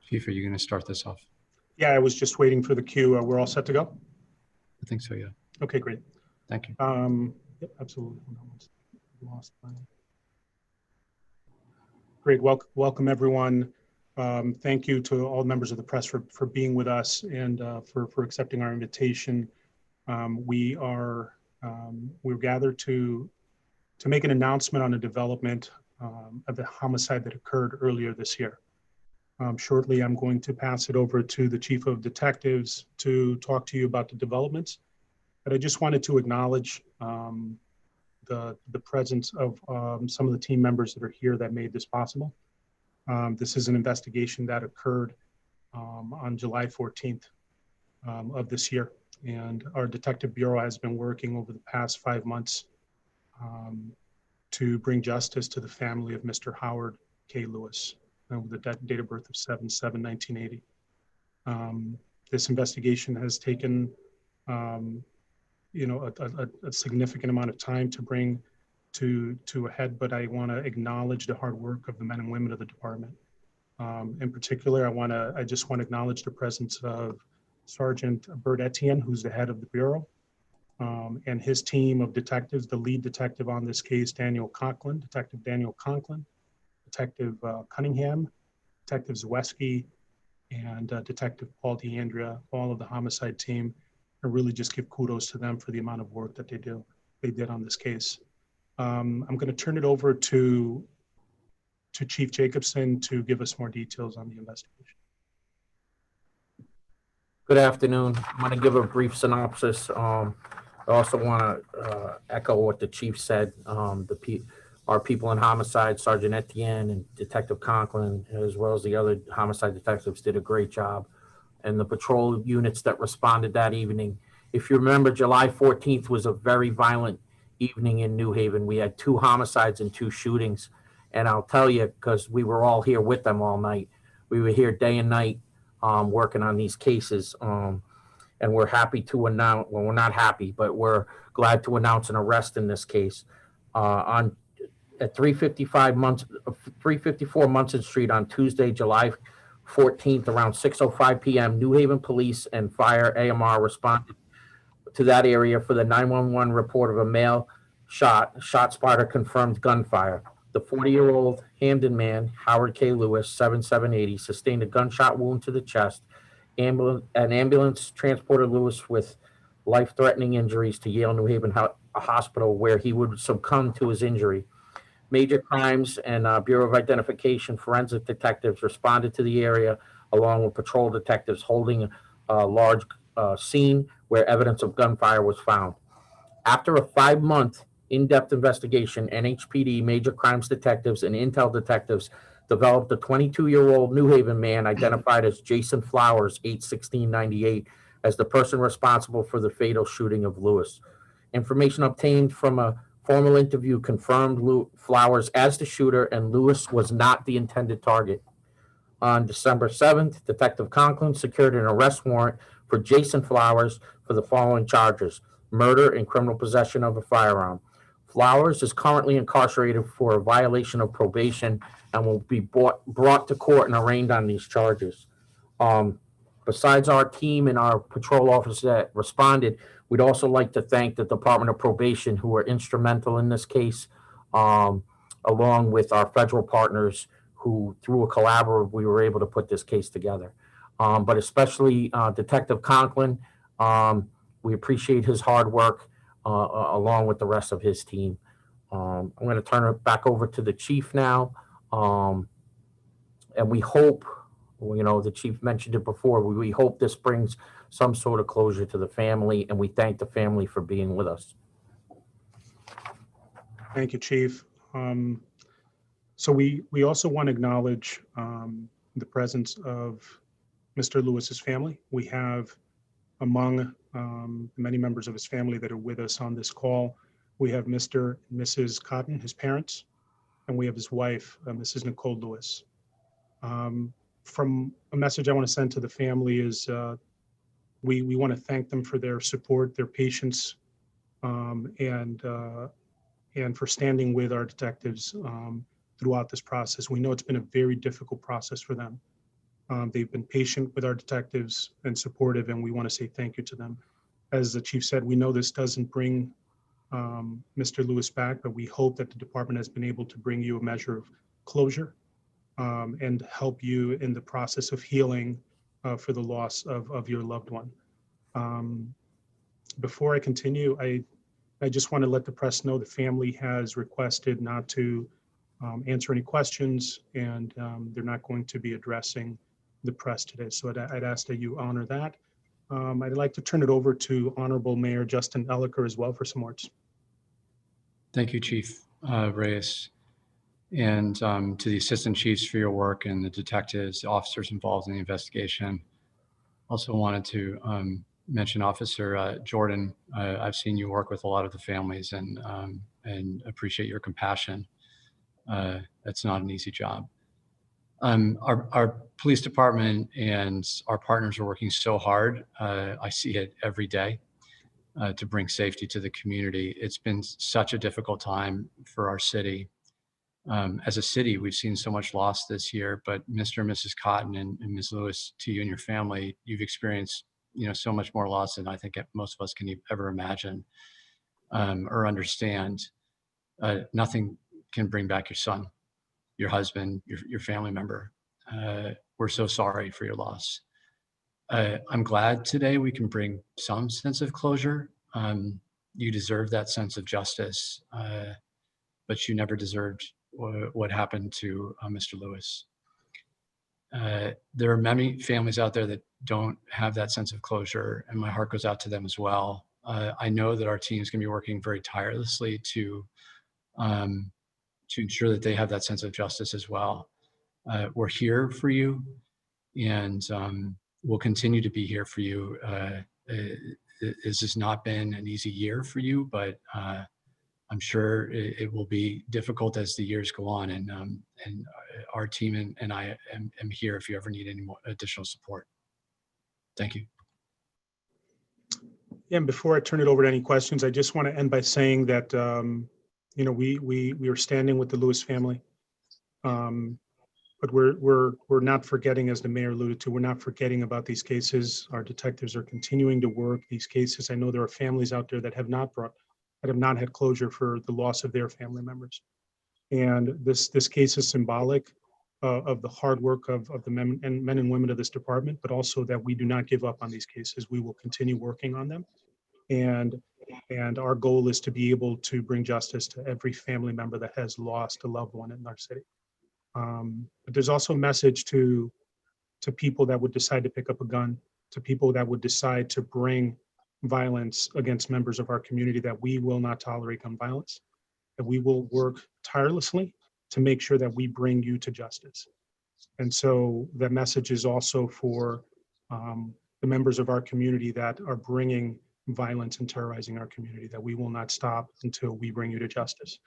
Chief, are you going to start this off? Yeah, I was just waiting for the cue. We're all set to go? I think so, yeah. Okay, great. Thank you. Yep, absolutely. Lost my... Great, welcome everyone. Thank you to all members of the press for being with us and for accepting our invitation. We're gathered to make an announcement on a development of the homicide that occurred earlier this year. Shortly, I'm going to pass it over to the Chief of Detectives to talk to you about the developments. But I just wanted to acknowledge the presence of some of the team members that are here that made this possible. This is an investigation that occurred on July 14th of this year. And our Detective Bureau has been working over the past 5 months to bring justice to the family of Mr. Howard K. Lewis, with the date of birth of 7/7/1980. This investigation has taken a significant amount of time to bring to a head, but I want to acknowledge the hard work of the men and women of the department. In particular, I just want to acknowledge the presence of Sergeant Bert Etienne, who's the head of the Bureau, and his team of detectives, the lead detective on this case, Detective Daniel Conklin, Detective Cunningham, Detective Zweski, and Detective Paul DeAndrea, all of the homicide team. I really just give kudos to them for the amount of work that they did on this case. I'm going to turn it over to Chief Jacobson to give us more details on the investigation. Good afternoon. I'm going to give a brief synopsis. I also want to echo what the chief said. Our people in homicide, Sergeant Etienne and Detective Conklin, as well as the other homicide detectives, did a great job. And the patrol units that responded that evening. If you remember, July 14th was a very violent evening in New Haven. We had 2 homicides and 2 shootings. And I'll tell you, because we were all here with them all night. We were here day and night working on these cases. And we're happy to announce, well, we're not happy, but we're glad to announce an arrest in this case. At 354 Munson Street on Tuesday, July 14th, around 6:05 p.m., New Haven Police and Fire AMR responded to that area for the 911 report of a male shot spotter confirmed gunfire. The 40-year-old Hamden man, Howard K. Lewis, 7/7/80, sustained a gunshot wound to the chest. An ambulance transported Lewis with life-threatening injuries to Yale New Haven Hospital, where he would succumb to his injury. Major Crimes and Bureau of Identification forensic detectives responded to the area along with patrol detectives holding a large scene where evidence of gunfire was found. After a 5-month in-depth investigation, NHPD, Major Crimes detectives, and Intel detectives developed a 22-year-old New Haven man identified as Jason Flowers, 8/16/98, as the person responsible for the fatal shooting of Lewis. Information obtained from a formal interview confirmed Flowers as the shooter, and Lewis was not the intended target. On December 7th, Detective Conklin secured an arrest warrant for Jason Flowers for the following charges: murder and criminal possession of a firearm. Flowers is currently incarcerated for a violation of probation and will be brought to court and arraigned on these charges. Besides our team and our patrol officers that responded, we'd also like to thank the Department of Probation, who were instrumental in this case, along with our federal partners who, through a collaborative, we were able to put this case together. But especially Detective Conklin, we appreciate his hard work along with the rest of his team. I'm going to turn it back over to the chief now. And we hope, the chief mentioned it before, we hope this brings some sort of closure to the family, and we thank the family for being with us. Thank you, Chief. So we also want to acknowledge the presence of Mr. Lewis's family. We have among many members of his family that are with us on this call, we have Mr. and Mrs. Cotton, his parents, and we have his wife, Mrs. Nicole Lewis. From a message I want to send to the family is we want to thank them for their support, their patience, and for standing with our detectives throughout this process. We know it's been a very difficult process for them. They've been patient with our detectives and supportive, and we want to say thank you to them. As the chief said, we know this doesn't bring Mr. Lewis back, but we hope that the department has been able to bring you a measure of closure and help you in the process of healing for the loss of your loved one. Before I continue, I just want to let the press know the family has requested not to answer any questions, and they're not going to be addressing the press today. So I'd ask that you honor that. I'd like to turn it over to Honorable Mayor Justin Elicker as well for some words. Thank you, Chief Reyes, and to the assistant chiefs for your work, and the detectives, the officers involved in the investigation. Also wanted to mention Officer Jordan. I've seen you work with a lot of the families, and appreciate your compassion. That's not an easy job. Our police department and our partners are working so hard. I see it every day to bring safety to the community. It's been such a difficult time for our city. As a city, we've seen so much loss this year, but Mr. and Mrs. Cotton and Ms. Lewis, to you and your family, you've experienced, so much more loss than I think most of us can ever imagine or understand. Nothing can bring back your son, your husband, your family member. We're so sorry for your loss. I'm glad today we can bring some sense of closure. You deserve that sense of justice, but you never deserved what happened to Mr. Lewis. There are many families out there that don't have that sense of closure, and my heart goes out to them as well. I know that our team is going to be working very tirelessly to ensure that they have that sense of justice as well. We're here for you, and we'll continue to be here for you. This has not been an easy year for you, but I'm sure it will be difficult as the years go on, and our team and I am here if you ever need any more additional support. Thank you. Yeah, and before I turn it over to any questions, I just want to end by saying that we are standing with the Lewis family, but we're not forgetting, as the mayor alluded to, we're not forgetting about these cases. Our detectives are continuing to work these cases. I know there are families out there that have not had closure for the loss of their family members, and this case is symbolic of the hard work of the men and women of this department, but also that we do not give up on these cases. We will continue working on them. And our goal is to be able to bring justice to every family member that has lost a loved one in our city. But there's also a message to people that would decide to pick up a gun, to people that would decide to bring violence against members of our community, that we will not tolerate gun violence, that we will work tirelessly to make sure that we bring you to justice. And so that message is also for the members of our community that are bringing violence and terrorizing our community, that we will not stop until we bring you to justice.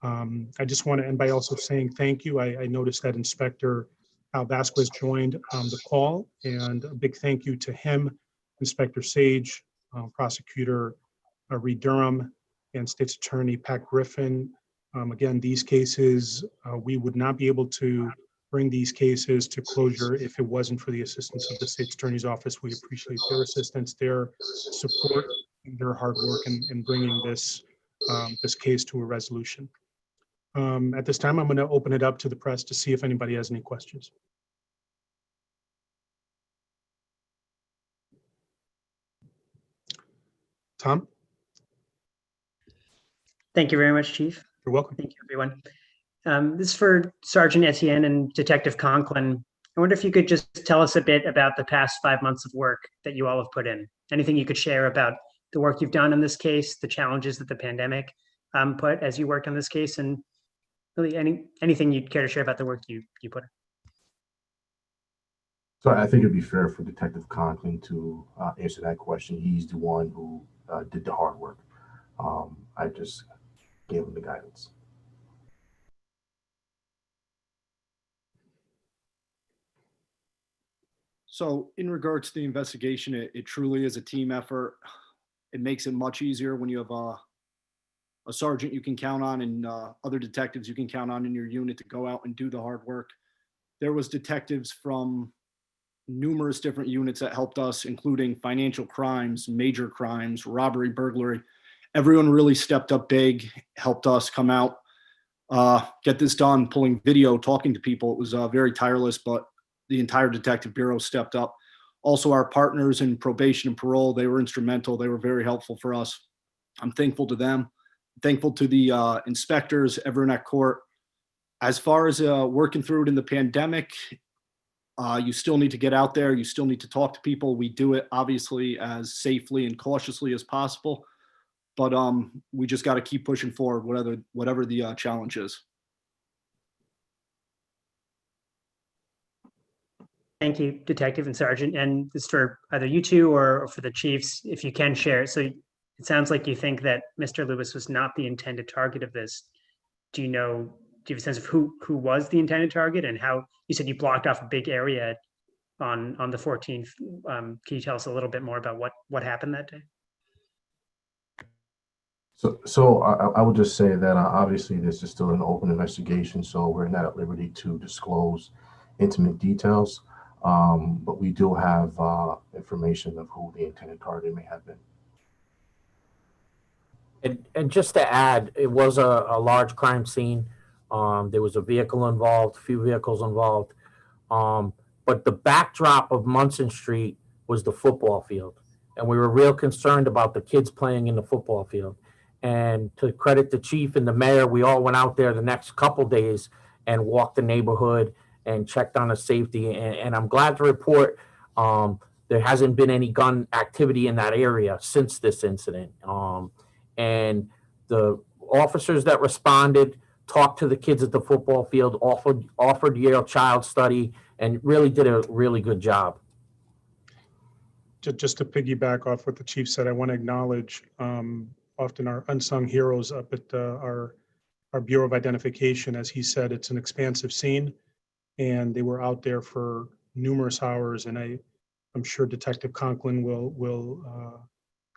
I just want to end by also saying thank you. I noticed that Inspector Al Vasquez joined the call, and a big thank you to him, Inspector Sage, Prosecutor Reed Durham, and State's Attorney Pat Griffin. Again, these cases, we would not be able to bring these cases to closure if it wasn't for the assistance of the State's Attorney's Office. We appreciate their assistance, their support, and their hard work in bringing this case to a resolution. At this time, I'm going to open it up to the press to see if anybody has any questions. Tom? Thank you very much, Chief. You're welcome. Thank you, everyone. This is for Sergeant Etienne and Detective Conklin. I wonder if you could just tell us a bit about the past 5 months of work that you all have put in. Anything you could share about the work you've done in this case, the challenges that the pandemic put as you worked on this case, and really anything you'd care to share about the work you put in. So I think it'd be fair for Detective Conklin to answer that question. He's the one who did the hard work. I just gave him the guidance. So in regards to the investigation, it truly is a team effort. It makes it much easier when you have a sergeant you can count on and other detectives you can count on in your unit to go out and do the hard work. There was detectives from numerous different units that helped us, including financial crimes, major crimes, robbery, burglary. Everyone really stepped up big, helped us come out, get this done, pulling video, talking to people. It was very tireless, but the entire detective bureau stepped up. Also, our partners in probation and parole, they were instrumental. They were very helpful for us. I'm thankful to them. Thankful to the inspectors, everyone at court. As far as working through it in the pandemic, you still need to get out there. You still need to talk to people. We do it obviously as safely and cautiously as possible, but we just got to keep pushing forward, whatever the challenge is. Thank you, Detective and Sergeant. And this is for either you two or for the chiefs, if you can share. So it sounds like you think that Mr. Lewis was not the intended target of this. Do you have a sense of who was the intended target and how you said you blocked off a big area on the 14th? Can you tell us a little bit more about what happened that day? So I would just say that obviously this is still an open investigation, so we're not at liberty to disclose intimate details. But we do have information of who the intended target may have been. And just to add, it was a large crime scene. There was a vehicle involved, a few vehicles involved. But the backdrop of Munson Street was the football field. And we were real concerned about the kids playing in the football field. And to credit the chief and the mayor, we all went out there the next couple days and walked the neighborhood and checked on the safety. And I'm glad to report there hasn't been any gun activity in that area since this incident. And the officers that responded talked to the kids at the football field, offered Yale Child Study, and really did a really good job. Just to piggyback off what the chief said, I want to acknowledge often our unsung heroes up at our Bureau of Identification. As he said, it's an expansive scene, and they were out there for numerous hours. And I'm sure Detective Conklin will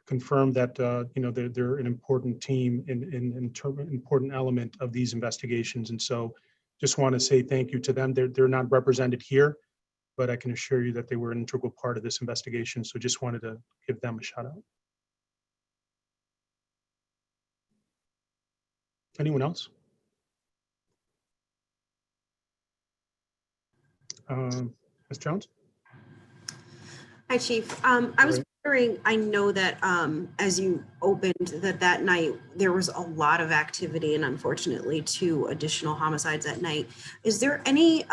confirm that they're an important team in important element of these investigations. And so, just want to say thank you to them. They're not represented here, but I can assure you that they were an integral part of this investigation. So just wanted to give them a shout out. Anyone else? Ms. Jones? Hi, Chief. I was wondering, I know that as you opened that night, there was a lot of activity and unfortunately 2 additional homicides at night. Is there any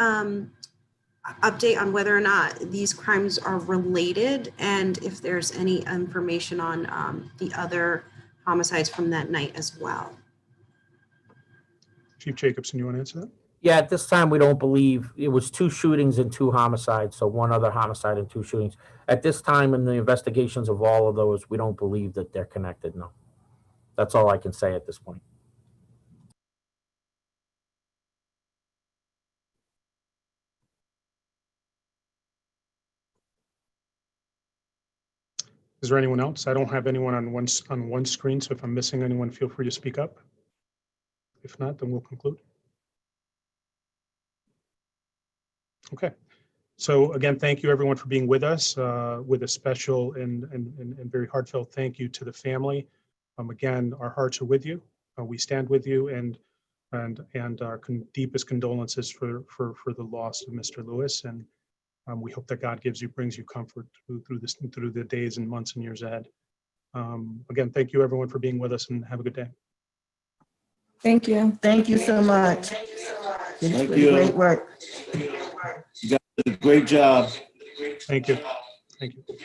update on whether or not these crimes are related and if there's any information on the other homicides from that night as well? Chief Jacobson, you want to answer that? Yeah, at this time, we don't believe it was 2 shootings and 2 homicides. So 1 other homicide and 2 shootings. At this time, in the investigations of all of those, we don't believe that they're connected. No, that's all I can say at this point. Is there anyone else? I don't have anyone on one screen, so if I'm missing anyone, feel free to speak up. If not, then we'll conclude. Okay. So again, thank you everyone for being with us, with a special and very heartfelt thank you to the family. Again, our hearts are with you. We stand with you, and our deepest condolences for the loss of Mr. Lewis. And we hope that God brings you comfort through the days and months and years ahead. Again, thank you everyone for being with us, and have a good day. Thank you. Thank you so much. Thank you. Great work. You guys did a great job. Thank you. Thank you.